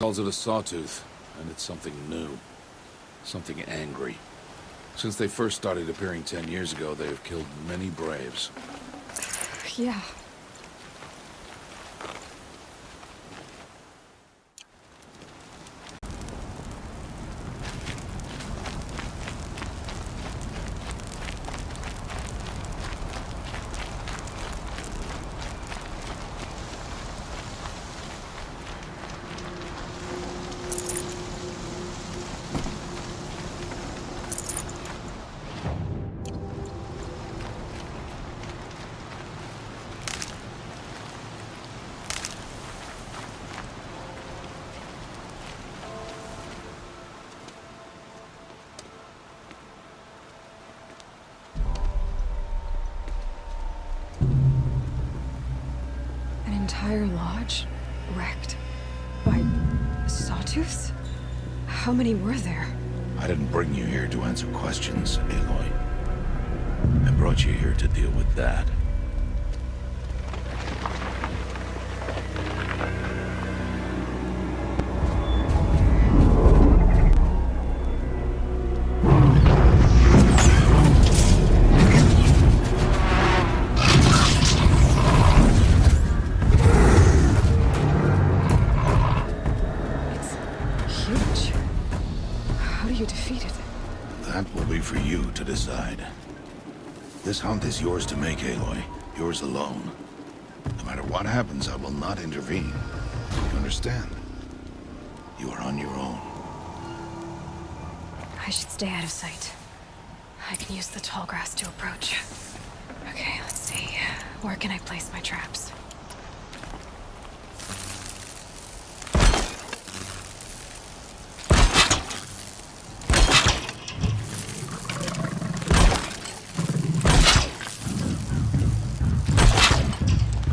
calls it a Sawtooth, and it's something new. Something angry. Since they first started appearing 10 years ago, they have killed many braves. Yeah. Entire lodge wrecked by Sawtooths? How many were there? I didn't bring you here to answer questions, Aloy. I brought you here to deal with that. That will be for you to decide. This hunt is yours to make, Aloy. Yours alone. No matter what happens, I will not intervene. You understand? You are on your own. I should stay out of sight. I can use the tall grass to approach. Okay, let's see. Where can I place my traps?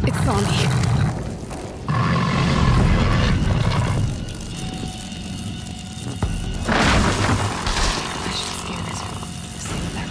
It's on me. I should scan it. See what that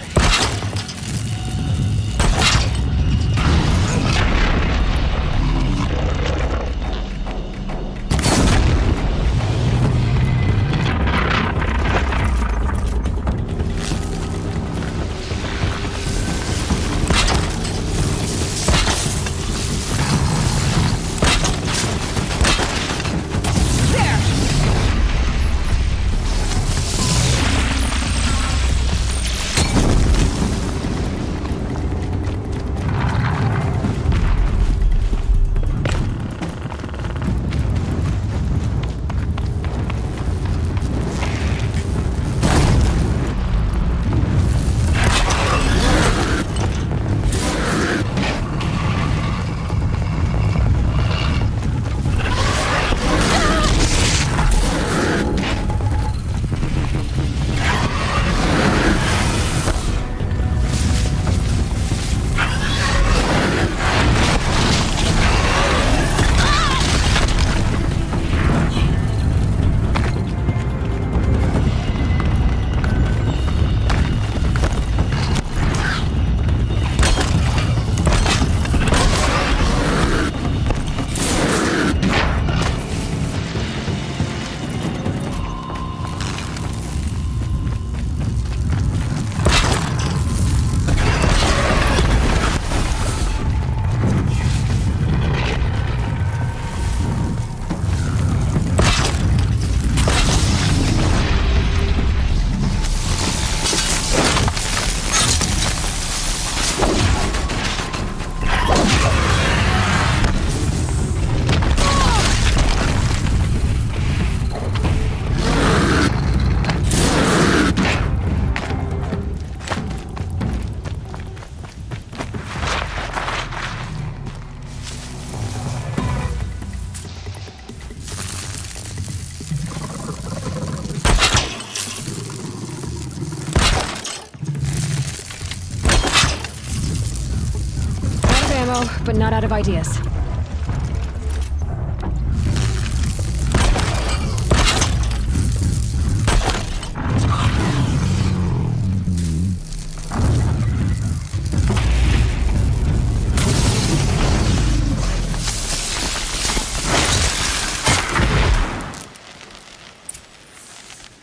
but not out of ideas.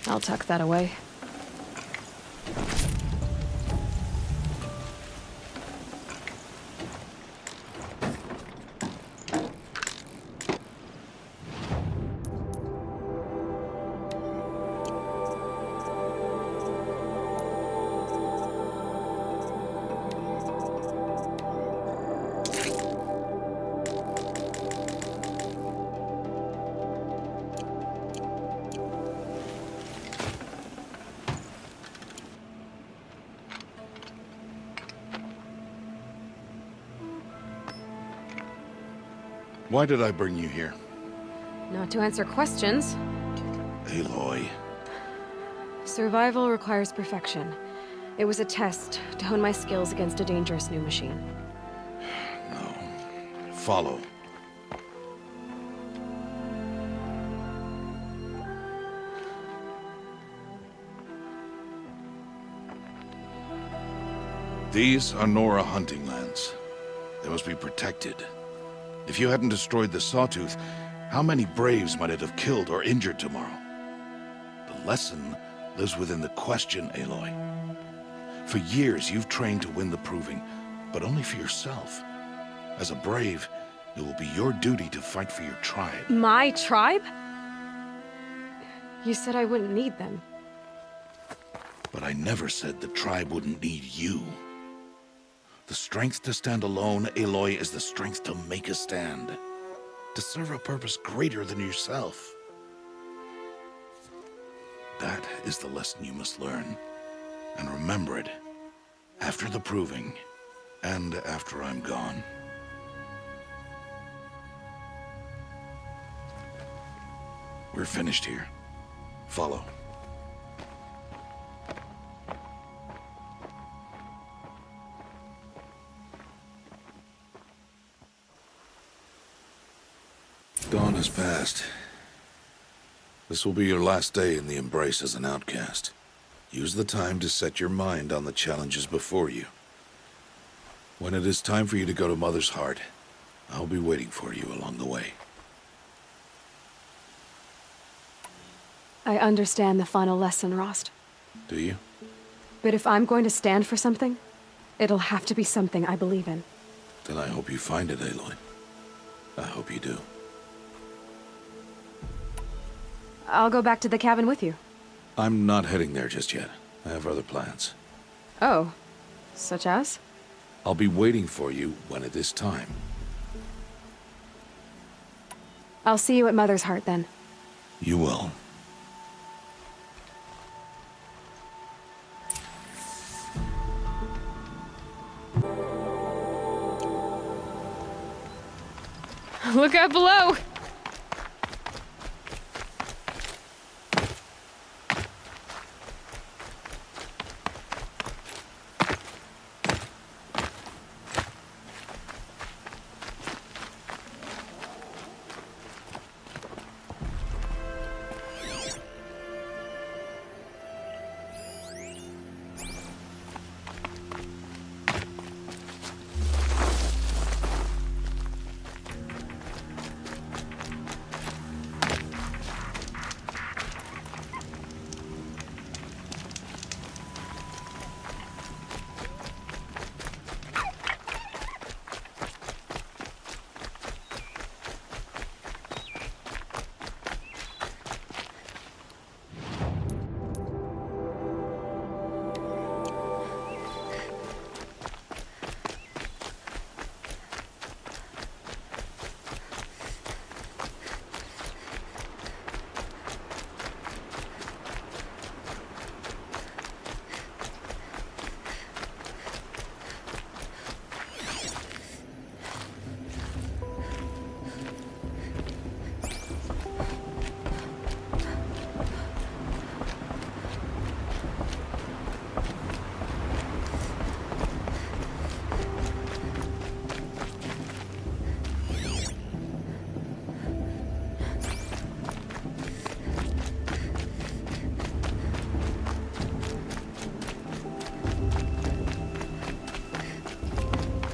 I'll tuck that away. Why did I bring you here? Not to answer questions. Aloy. Survival requires perfection. It was a test to hone my skills against a dangerous new machine. No. Follow. These are Nora hunting lands. They must be protected. If you hadn't destroyed the Sawtooth, how many Braves might it have killed or injured tomorrow? The lesson lives within the question, Aloy. For years, you've trained to win the proving, but only for yourself. As a Brave, it will be your duty to fight for your tribe. My tribe? You said I wouldn't need them. But I never said the tribe wouldn't need you. The strength to stand alone, Aloy, is the strength to make a stand. To serve a purpose greater than yourself. That is the lesson you must learn. And remember it. After the proving. And after I'm gone. We're finished here. Follow. Dawn has passed. This will be your last day in the Embrace as an outcast. Use the time to set your mind on the challenges before you. When it is time for you to go to Mother's Heart, I'll be waiting for you along the way. I understand the final lesson, Rost. Do you? But if I'm going to stand for something, it'll have to be something I believe in. Then I hope you find it, Aloy. I hope you do. I'll go back to the cabin with you. I'm not heading there just yet. I have other plans. Oh. Such as? I'll be waiting for you when it is time. I'll see you at Mother's Heart, then. You will. Look out below!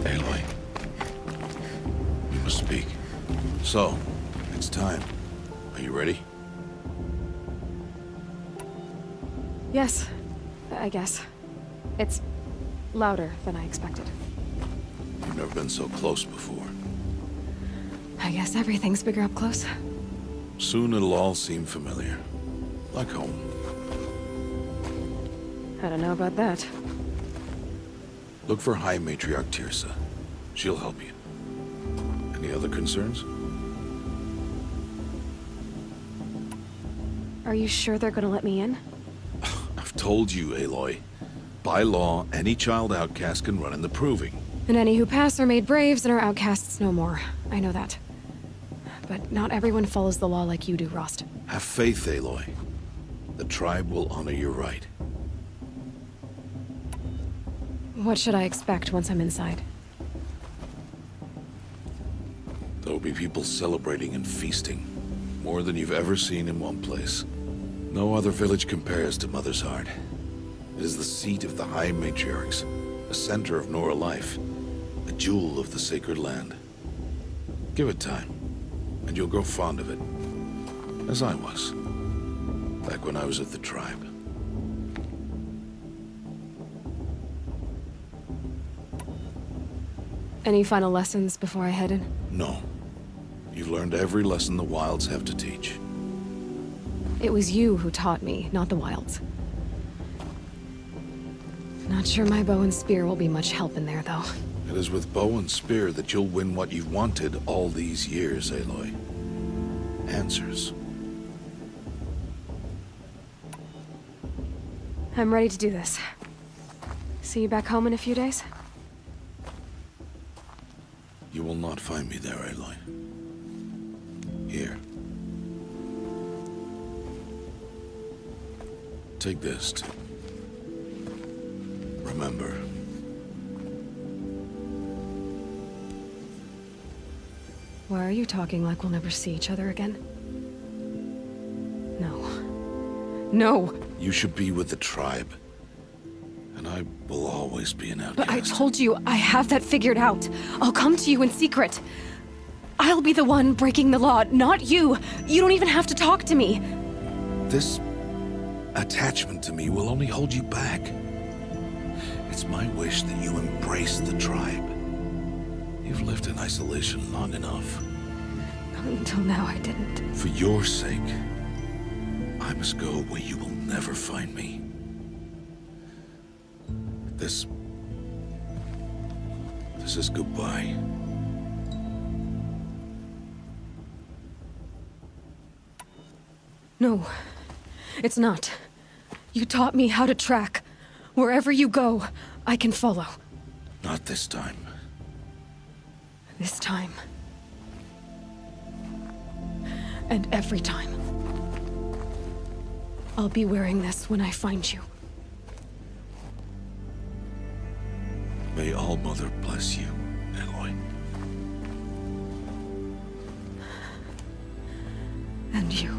Aloy. We must speak. So, it's time. Are you ready? Yes, I guess. It's louder than I expected. You've never been so close before. I guess everything's bigger up close. Soon it'll all seem familiar. Like home. I don't know about that. Look for High Matriarch Tirsa. She'll help you. Any other concerns? Are you sure they're gonna let me in? I've told you, Aloy. By law, any child outcast can run in the Proving. And any who pass are made braves and are outcasts no more. I know that. But not everyone follows the law like you do, Rost. Have faith, Aloy. The tribe will honor your right. What should I expect once I'm inside? There'll be people celebrating and feasting. More than you've ever seen in one place. No other village compares to Mother's Heart. It is the seat of the High Matriarchs, a center of Nora life, a jewel of the sacred land. Give it time, and you'll grow fond of it. As I was, back when I was at the tribe. Any final lessons before I head in? No. You've learned every lesson the Wilds have to teach. It was you who taught me, not the Wilds. Not sure my bow and spear will be much help in there, though. It is with bow and spear that you'll win what you've wanted all these years, Aloy. Answers. I'm ready to do this. See you back home in a few days? You will not find me there, Aloy. Here. Take this to remember. Why are you talking like we'll never see each other again? No. No! You should be with the tribe. And I will always be an outcast. But I told you, I have that figured out. I'll come to you in secret. I'll be the one breaking the law, not you. You don't even have to talk to me. This attachment to me will only hold you back. It's my wish that you embrace the tribe. You've lived in isolation long enough. Until now, I didn't. For your sake, I must go where you will never find me. This is goodbye. No, it's not. You taught me how to track. Wherever you go, I can follow. Not this time. This time. And every time. I'll be wearing this when I find you. May All Mother bless you, Aloy. And you.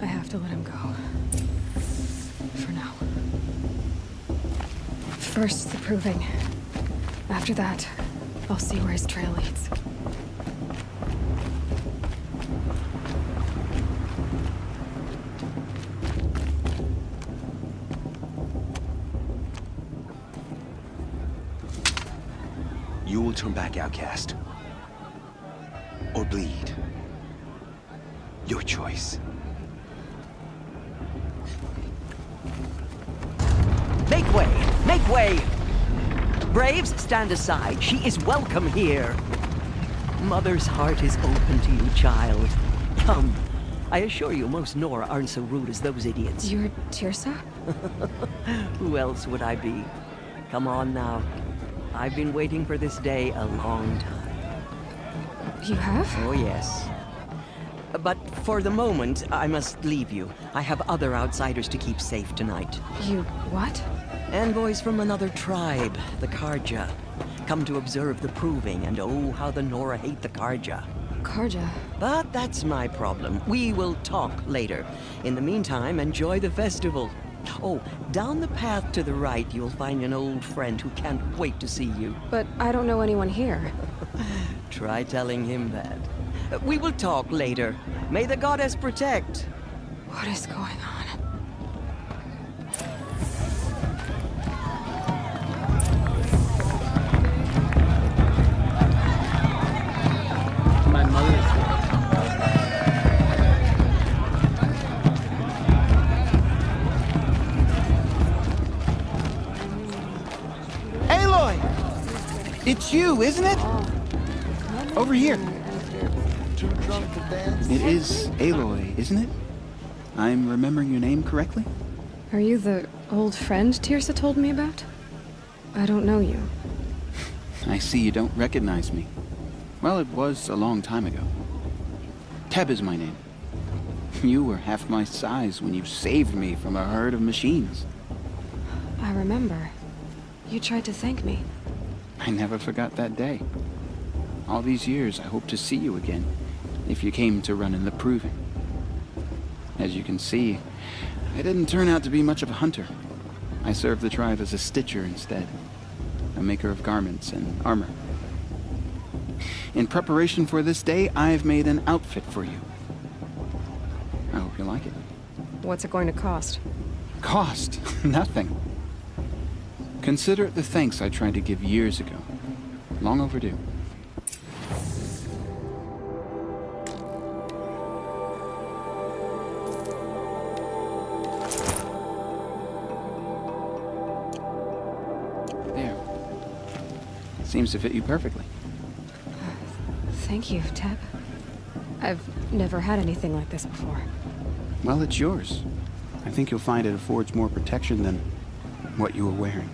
I have to let him go. For now. First, the proving. After that, I'll see where his trail leads. You will turn back, outcast. Or bleed. Your choice. Make way! Make way! Braves, stand aside. She is welcome here. Mother's heart is open to you, child. Come. I assure you, most Nora aren't so rude as those idiots. You're Tirsa? Who else would I be? Come on now. I've been waiting for this day a long time. You have? Oh, yes. But for the moment, I must leave you. I have other outsiders to keep safe tonight. You what? Envoys from another tribe, the Karja. Come to observe the proving, and oh, how the Nora hate the Karja. Karja? But that's my problem. We will talk later. In the meantime, enjoy the festival. Oh, down the path to the right, you'll find an old friend who can't wait to see you. But I don't know anyone here. Try telling him that. We will talk later. May the goddess protect. What is going on? My mother's Aloy! It's you, isn't it? Over here. It is Aloy, isn't it? I'm remembering your name correctly? Are you the old friend Tirsa told me about? I don't know you. I see you don't recognize me. Well, it was a long time ago. Teb is my name. You were half my size when you saved me from a herd of machines. I remember. You tried to thank me. I never forgot that day. All these years, I hope to see you again, if you came to run in the Proving. As you can see, I didn't turn out to be much of a hunter. I served the tribe as a stitcher instead, a maker of garments and armor. In preparation for this day, I've made an outfit for you. I hope you like it. What's it going to cost? Cost? Nothing. Consider it the thanks I tried to give years ago. Long overdue. There. Seems to fit you perfectly. Thank you, Teb. I've never had anything like this before. Well, it's yours. I think you'll find it affords more protection than what you were wearing.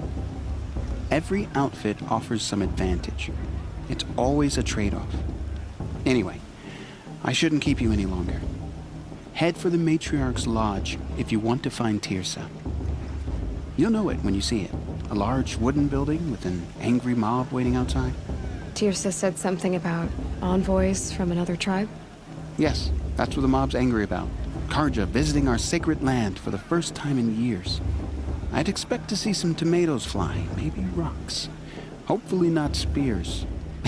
Every outfit offers some advantage. It's always a trade-off. Anyway, I shouldn't keep you any longer. Head for the Matriarch's Lodge if you want to find Tirsa. You'll know it when you see it. A large wooden building with an angry mob waiting outside. Tirsa said something about envoys from another tribe? Yes, that's what the mob's angry about. Karja visiting our sacred land for the first time in years. I'd expect to see some tomatoes fly, maybe rocks. Hopefully not spears.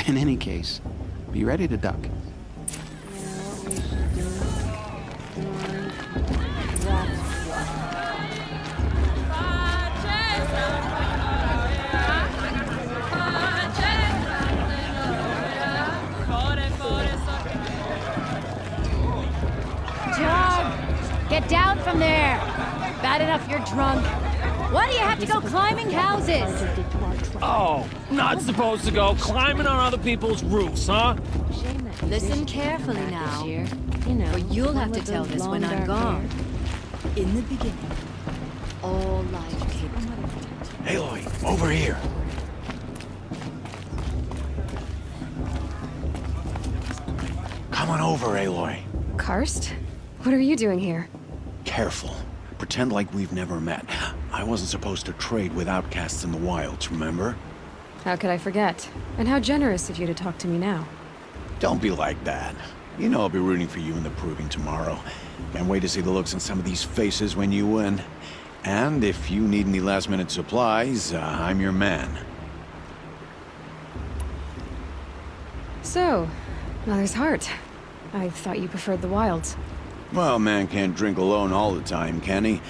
In any case, be ready to duck. Get down from there! Bad enough you're drunk. Why do you have to go climbing houses? Oh, not supposed to go climbing on other people's roofs, huh? Listen carefully now. Or you'll have to tell this when I'm gone. In the beginning, all life came. Aloy, over here. Come on over, Aloy. Karst? What are you doing here? Careful. Pretend like we've never met. I wasn't supposed to trade with outcasts in the wilds, remember? How could I forget? And how generous of you to talk to me now. Don't be like that. You know I'll be rooting for you in the Proving tomorrow. Can't wait to see the looks on some of these faces when you win. And if you need any last-minute supplies, I'm your man. So, Mother's Heart. I thought you preferred the wilds. Well, man can't drink alone all the time, can he?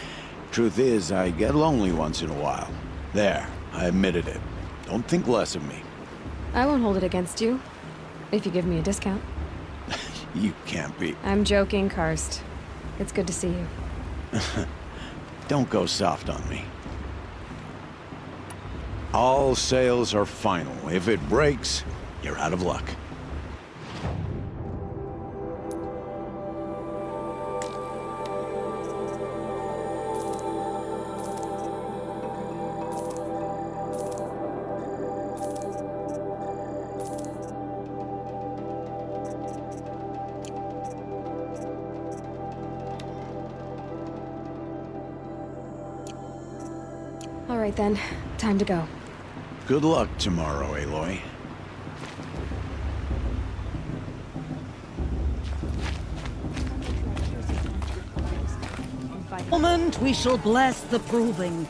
Truth is, I get lonely once in a while. There, I admitted it. Don't think less of me. I won't hold it against you. If you give me a discount. You can't be... I'm joking, Karst. It's good to see you. Don't go soft on me. All sales are final. If it breaks, you're out of luck. All right then, time to go. Good luck tomorrow, Aloy. Moment we shall bless the proving.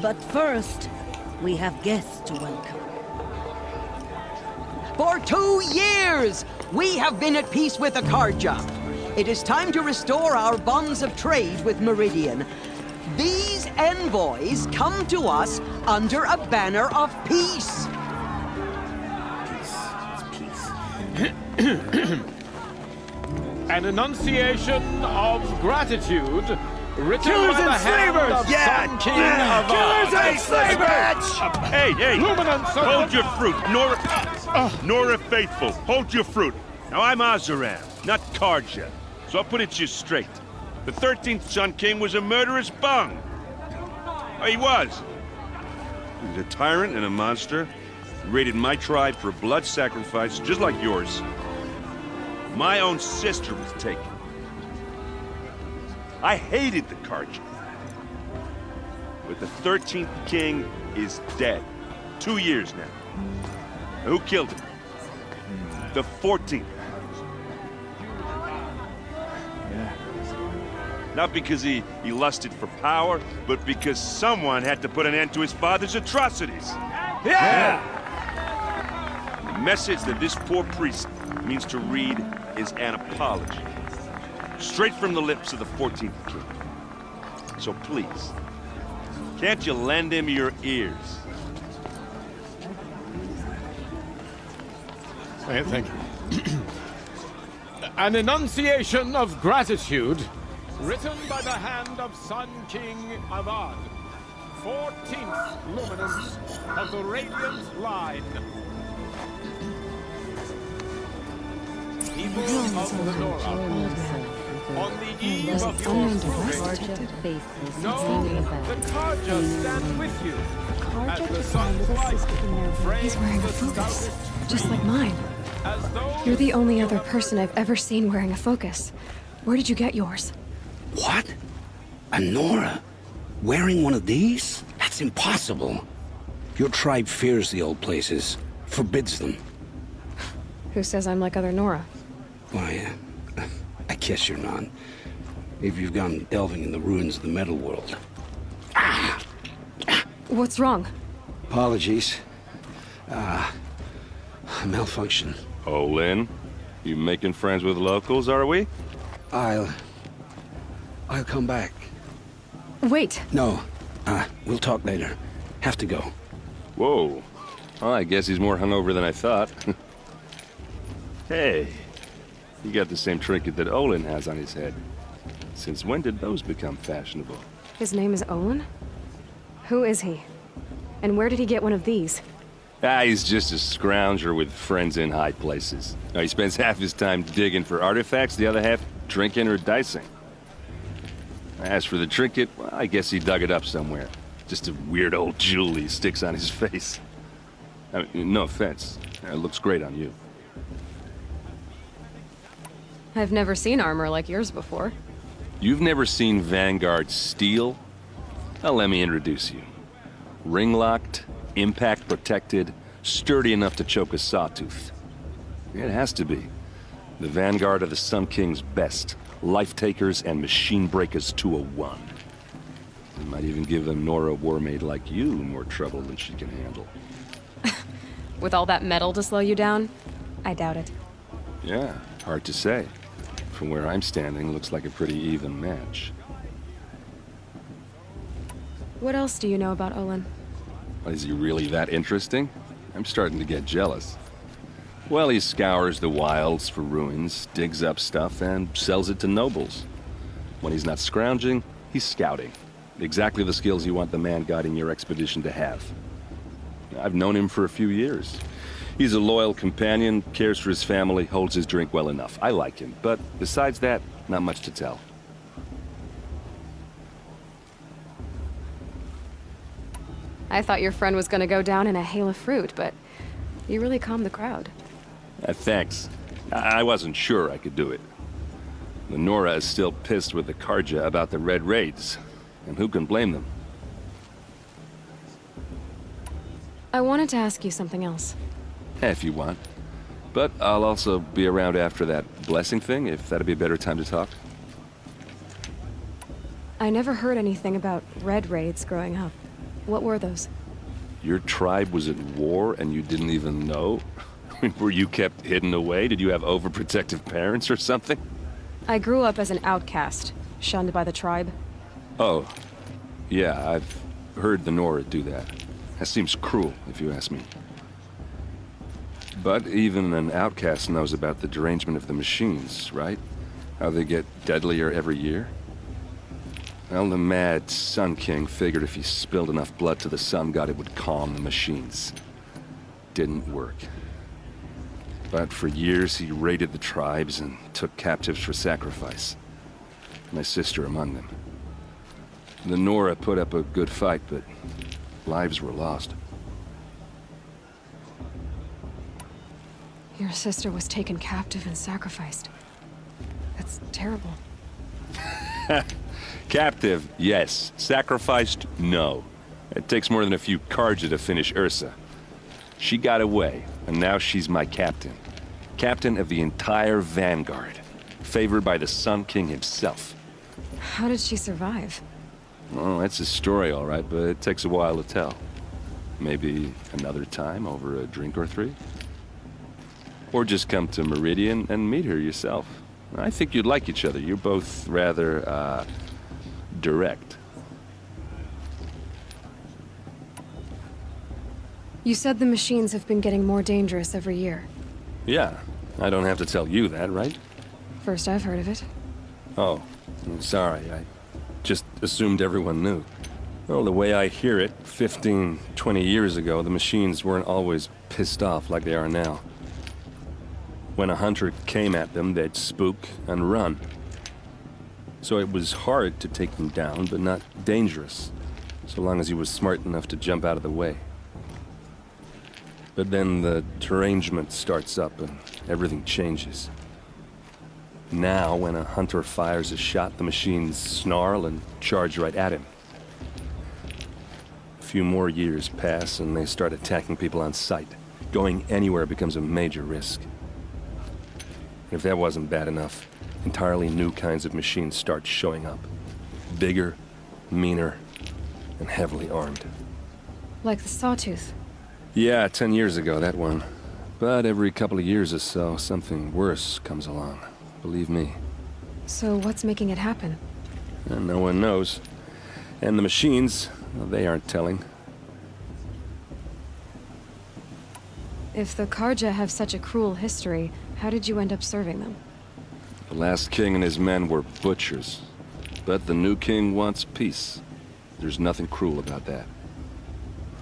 But first, we have guests to welcome. For 2 years, we have been at peace with Akarja. It is time to restore our bonds of trade with Meridian. These envoys come to us under a banner of peace. An enunciation of gratitude written Killers by the and hand slavers! of Yeah, Sun King yeah. of Killers Ard. and slavers! Hey, Luminance of hold the- your fruit. Nora Faithful, hold your fruit. Now, I'm Azaram, not Karja, so I'll put it to you straight. The 13th Sun King was a murderous bung. Oh, he was. He was a tyrant and a monster. He raided my tribe for a blood sacrifice, just like yours. My own sister was taken. I hated the Karja. But the 13th King is dead. 2 years now. Who killed him? The 14th. Not because he lusted for power, but because someone had to put an end to his father's atrocities. Yeah! The message that this poor priest means to read is an apology. Straight from the lips of the 14th King. So please, can't you lend him your ears? Thank you. An enunciation of gratitude written by the hand of Sun King of Ard, 14th luminance of the Radiant Line. People of the Nora, on the eve of your proving, know the Karja stand with you. As the sun's light frames He's wearing a the focus, stoutest just like mine. as though You're the only other person I've ever seen wearing a focus. Where did you get yours? What? A Nora? Wearing one of these? That's impossible. Your tribe fears the old places, forbids them. Who says I'm like other Nora? Why, I guess you're not. If you've gone delving in the ruins of the metal world. What's wrong? Apologies. Malfunction. Oh, Lynn, you making friends with locals, are we? I'll come back. Wait. No, we'll talk later. Have to go. Whoa. Well, I guess he's more hungover than I thought. Hey, you got the same trinket that Olin has on his head. Since when did those become fashionable? His name is Olin? Who is he? And where did he get one of these? He's just a scrounger with friends in high places. He spends half his time digging for artifacts, the other half drinking or dicing. As for the trinket, well, I guess he dug it up somewhere. Just a weird old jewel he sticks on his face. I mean, no offense. It looks great on you. I've never seen armor like yours before. You've never seen Vanguard steel? Well, let me introduce you. Ring-locked, impact-protected, sturdy enough to choke a Sawtooth. It has to be. The Vanguard of the Sun King's best. Life-takers and machine-breakers to a one. It might even give a Nora warmaid like you more trouble than she can handle. With all that metal to slow you down? I doubt it. Yeah, hard to say. From where I'm standing, looks like a pretty even match. What else do you know about Olin? Is he really that interesting? I'm starting to get jealous. Well, he scours the wilds for ruins, digs up stuff, and sells it to nobles. When he's not scrounging, he's scouting. Exactly the skills you want the man guiding your expedition to have. I've known him for a few years. He's a loyal companion, cares for his family, holds his drink well enough. I like him, but besides that, not much to tell. I thought your friend was gonna go down in a hail of fruit, but you really calmed the crowd. Thanks. I wasn't sure I could do it. The Nora is still pissed with the Karja about the Red Raids, and who can blame them? I wanted to ask you something else. If you want. But I'll also be around after that blessing thing, if that'd be a better time to talk. I never heard anything about red raids growing up. What were those? Your tribe was at war and you didn't even know? Were you kept hidden away? Did you have overprotective parents or something? I grew up as an outcast, shunned by the tribe. Oh, yeah, I've heard the Nora do that. That seems cruel, if you ask me. But even an outcast knows about the derangement of the machines, right? How they get deadlier every year? Well, the mad Sun King figured if he spilled enough blood to the Sun God, it would calm the machines. Didn't work. But for years, he raided the tribes and took captives for sacrifice. My sister among them. The Nora put up a good fight, but lives were lost. Your sister was taken captive and sacrificed. That's terrible. Captive, yes. Sacrificed, no. It takes more than a few Karja to finish Ursa. She got away, and now she's my captain. Captain of the entire Vanguard. Favored by the Sun King himself. How did she survive? Well, that's a story, all right, but it takes a while to tell. Maybe another time over a drink or three? Or just come to Meridian and meet her yourself. I think you'd like each other. You're both rather, direct. You said the machines have been getting more dangerous every year. Yeah, I don't have to tell you that, right? First I've heard of it. Oh, I'm sorry. I just assumed everyone knew. Well, the way I hear it, 15, 20 years ago, the machines weren't always pissed off like they are now. When a hunter came at them, they'd spook and run. So it was hard to take them down, but not dangerous, so long as he was smart enough to jump out of the way. But then the derangement starts up and everything changes. Now, when a hunter fires a shot, the machines snarl and charge right at him. A few more years pass and they start attacking people on sight. Going anywhere becomes a major risk. If that wasn't bad enough, entirely new kinds of machines start showing up. Bigger, meaner, and heavily armed. Like the Sawtooth. Yeah, 10 years ago, that one. But every couple of years or so, something worse comes along. Believe me. So what's making it happen? And no one knows. And the machines, well, they aren't telling. If the Karja have such a cruel history, how did you end up serving them? The last king and his men were butchers. But the new king wants peace. There's nothing cruel about that.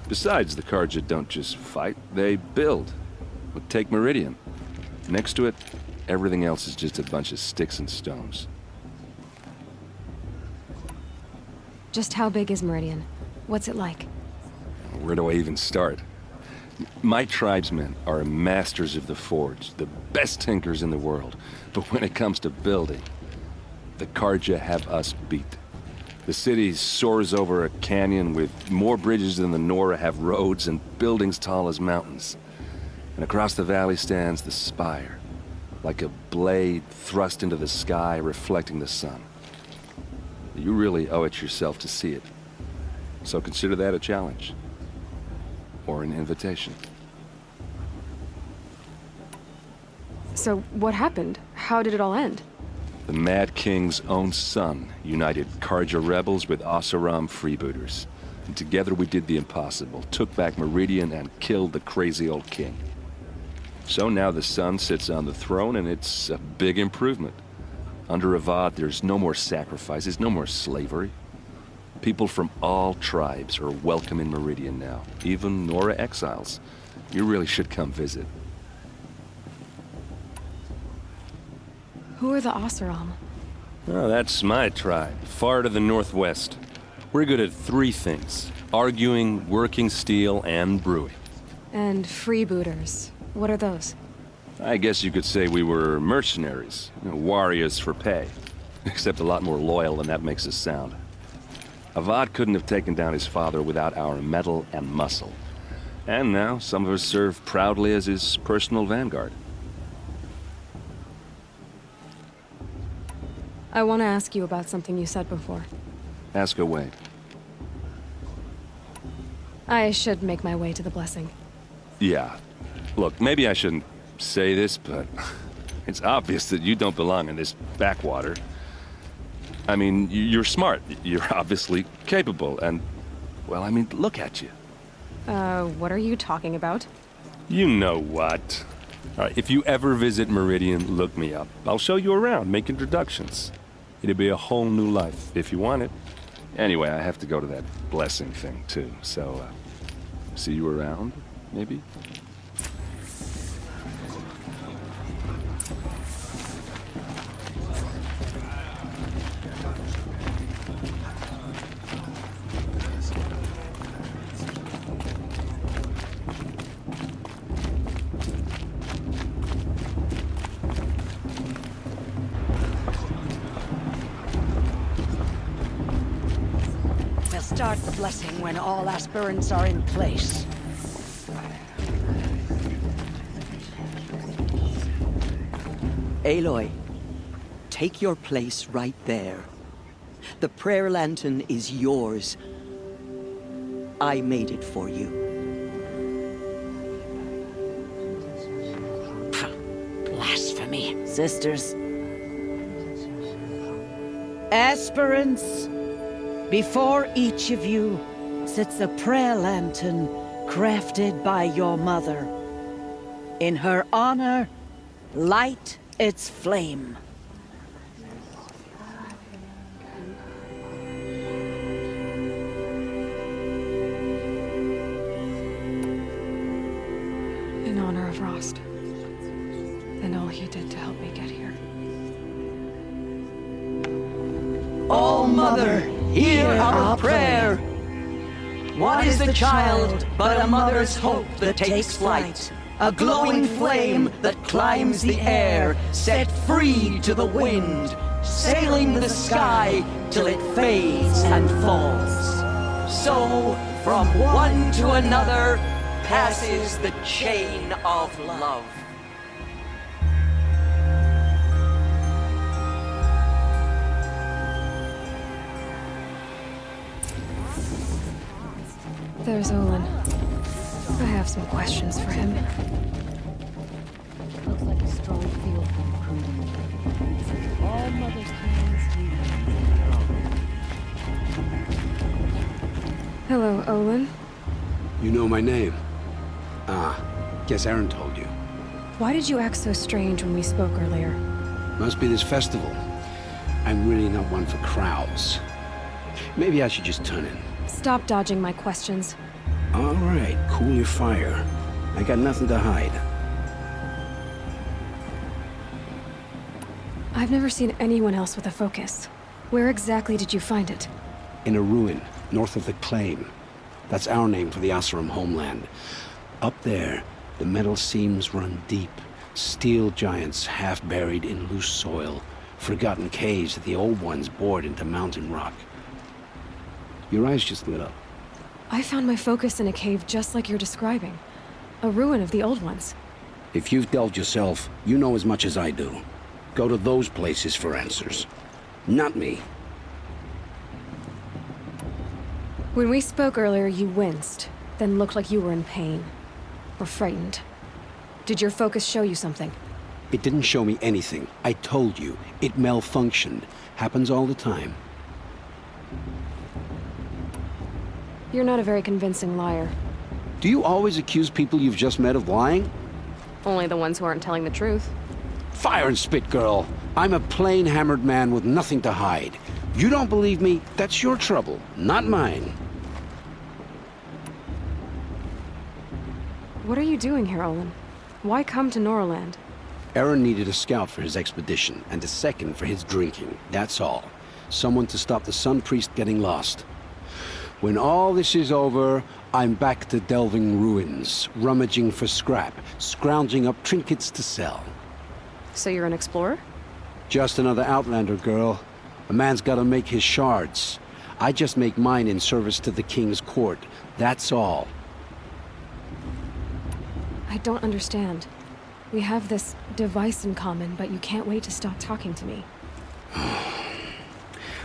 Besides, the Karja don't just fight, they build. But take Meridian. Next to it, everything else is just a bunch of sticks and stones. Just how big is Meridian? What's it like? Where do I even start? My tribesmen are masters of the forge, the best tinkers in the world. But when it comes to building, the Karja have us beat. The city soars over a canyon with more bridges than the Nora have roads and buildings tall as mountains. And across the valley stands the spire, like a blade thrust into the sky reflecting the sun. You really owe it yourself to see it. So consider that a challenge. Or an invitation. So what happened? How did it all end? The Mad King's own son united Karja rebels with Oseram freebooters. And together we did the impossible, took back Meridian and killed the crazy old king. So now the son sits on the throne and it's a big improvement. Under Avad, there's no more sacrifices, no more slavery. People from all tribes are welcome in Meridian now, even Nora exiles. You really should come visit. Who are the Oseram? Oh, that's my tribe, far to the northwest. We're good at three things: arguing, working steel, and brewing. And freebooters. What are those? I guess you could say we were mercenaries, warriors for pay. Except a lot more loyal than that makes us sound. Avad couldn't have taken down his father without our metal and muscle. And now some of us serve proudly as his personal vanguard. I want to ask you about something you said before. Ask away. I should make my way to the blessing. Yeah. Look, maybe I shouldn't say this, but it's obvious that you don't belong in this backwater. I mean, you're smart. You're obviously capable, and, well, I mean, look at you. What are you talking about? You know what. All right, if you ever visit Meridian, look me up. I'll show you around, make introductions. It'll be a whole new life, if you want it. Anyway, I have to go to that blessing thing, too, so, see you around, maybe? We'll start the blessing when all aspirants are in place. Aloy, take your place right there. The prayer lantern is yours. I made it for you. Blasphemy. Sisters. Aspirants, before each of you sits a prayer lantern crafted by your mother. In her honor, light its flame. In honor of Rost. And all he did to help me get here. All Mother, hear our prayer. What is the child but a mother's hope that takes flight? A glowing flame that climbs the air, set free to the wind, sailing the sky till it fades and falls. So, from one to another, passes the chain of love. There's Olin. I have some questions for him. Looks like a strong field recruiting. All Mother's hands Hello, Olin. You know my name? Ah, guess Aaron told you. Why did you act so strange when we spoke earlier? Must be this festival. I'm really not one for crowds. Maybe I should just turn in. Stop dodging my questions. All right, cool your fire. I got nothing to hide. I've never seen anyone else with a focus. Where exactly did you find it? In a ruin, north of the Claim. That's our name for the Oseram homeland. Up there, the metal seams run deep. Steel giants half buried in loose soil. Forgotten caves that the old ones bored into mountain rock. Your eyes just lit up. I found my focus in a cave just like you're describing. A ruin of the old ones. If you've delved yourself, you know as much as I do. Go to those places for answers. Not me. When we spoke earlier, you winced, then looked like you were in pain. Or frightened. Did your focus show you something? It didn't show me anything. I told you. It malfunctioned. Happens all the time. You're not a very convincing liar. Do you always accuse people you've just met of lying? Only the ones who aren't telling the truth. Fire and spit, girl. I'm a plain hammered man with nothing to hide. You don't believe me, that's your trouble, not mine. What are you doing here, Olin? Why come to Norland? Aaron needed a scout for his expedition, and a second for his drinking, that's all. Someone to stop the Sun Priest getting lost. When all this is over, I'm back to delving ruins, rummaging for scrap, scrounging up trinkets to sell. So you're an explorer? Just another Outlander, girl. A man's gotta make his shards. I just make mine in service to the King's court, that's all. I don't understand. We have this device in common, but you can't wait to stop talking to me.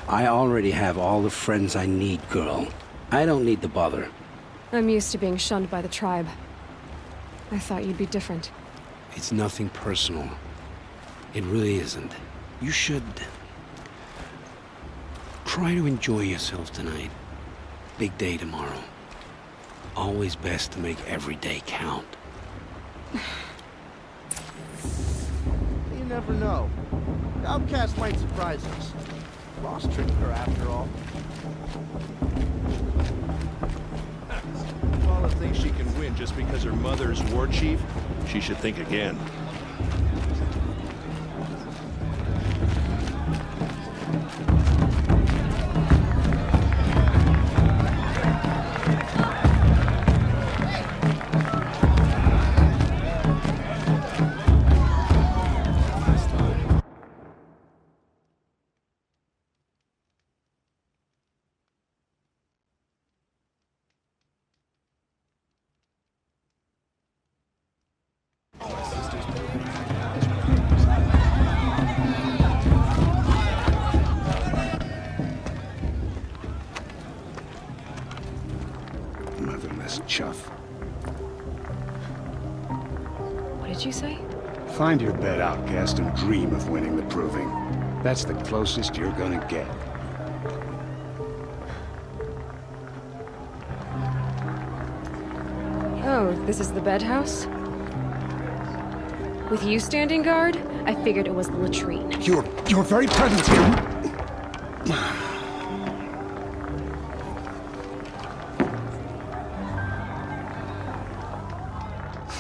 I already have all the friends I need, girl. I don't need the bother. I'm used to being shunned by the tribe. I thought you'd be different. It's nothing personal. It really isn't. You should... try to enjoy yourself tonight. Big day tomorrow. Always best to make every day count. You never know. The outcast might surprise us. Lost tricked her after all. Paula thinks she can win just because her mother's war chief. She should think again. Motherless chuff. What did you say? Find your bed, outcast, and dream of winning the proving. That's the closest you're gonna get. Oh, this is the bedhouse? With you standing guard, I figured it was the latrine. Your very presence here...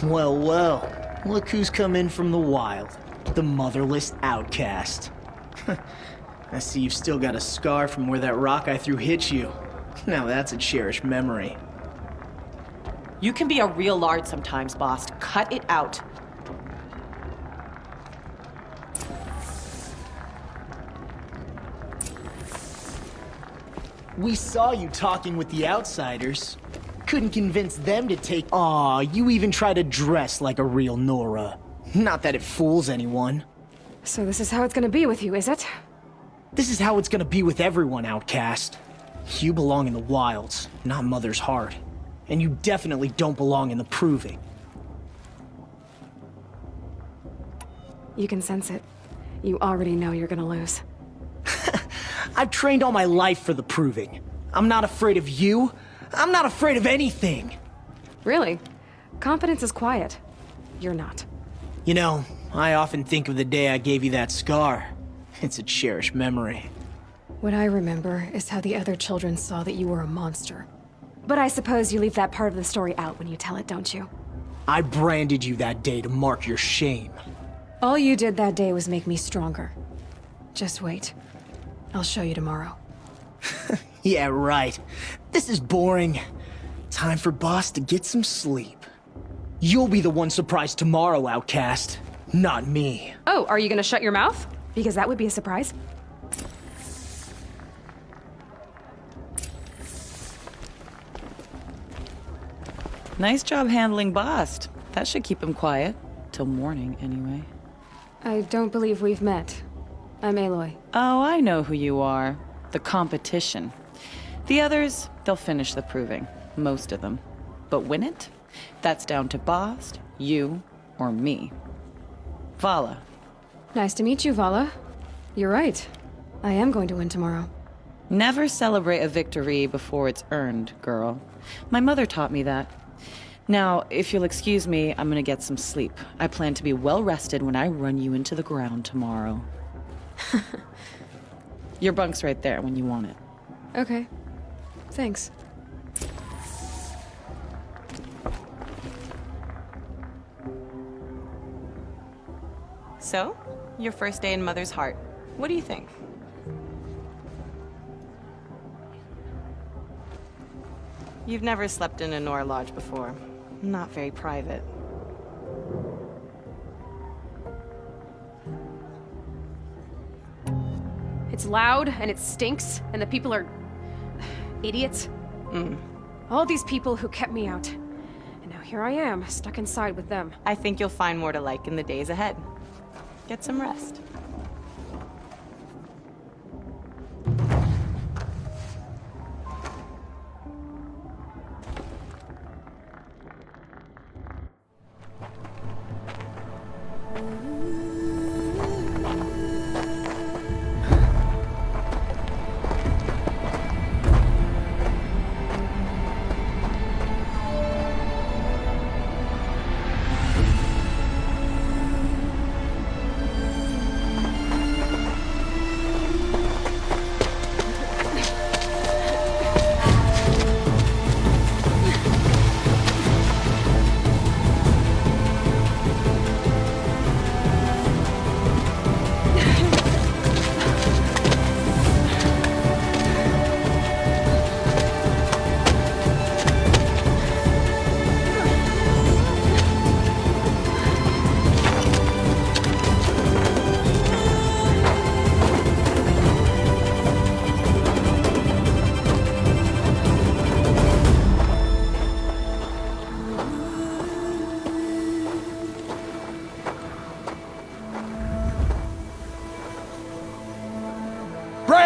Well, well. Look who's come in from the wild. The motherless outcast. I see you've still got a scar from where that rock I threw hit you. Now that's a cherished memory. You can be a real lard sometimes, boss. Cut it out. We saw you talking with the outsiders. Couldn't convince them to take... Aw, you even try to dress like a real Nora. Not that it fools anyone. So this is how it's gonna be with you, is it? This is how it's gonna be with everyone, outcast. You belong in the wilds, not Mother's heart. And you definitely don't belong in the proving. You can sense it. You already know you're gonna lose. I've trained all my life for the proving. I'm not afraid of you. I'm not afraid of anything. Really? Confidence is quiet. You're not. You know, I often think of the day I gave you that scar. It's a cherished memory. What I remember is how the other children saw that you were a monster. But I suppose you leave that part of the story out when you tell it, don't you? I branded you that day to mark your shame. All you did that day was make me stronger. Just wait. I'll show you tomorrow. Yeah, right. This is boring. Time for Boss to get some sleep. You'll be the one surprised tomorrow, outcast. Not me. Oh, are you gonna shut your mouth? Because that would be a surprise. Nice job handling Bast. That should keep him quiet. Till morning, anyway. I don't believe we've met. I'm Aloy. Oh, I know who you are. The competition. The others, they'll finish the proving. Most of them. But win it? That's down to Bast, you, or me. Vala. Nice to meet you, Vala. You're right. I am going to win tomorrow. Never celebrate a victory before it's earned, girl. My mother taught me that. Now, if you'll excuse me, I'm gonna get some sleep. I plan to be well rested when I run you into the ground tomorrow. Your bunk's right there when you want it. Okay. Thanks. So, your first day in Mother's heart. What do you think? You've never slept in a Nora lodge before. Not very private. It's loud, and it stinks, and the people are... idiots. All these people who kept me out. And now here I am, stuck inside with them. I think you'll find more to like in the days ahead. Get some rest.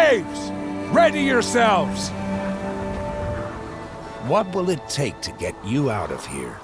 Braves! Ready yourselves! What will it take to get you out of here?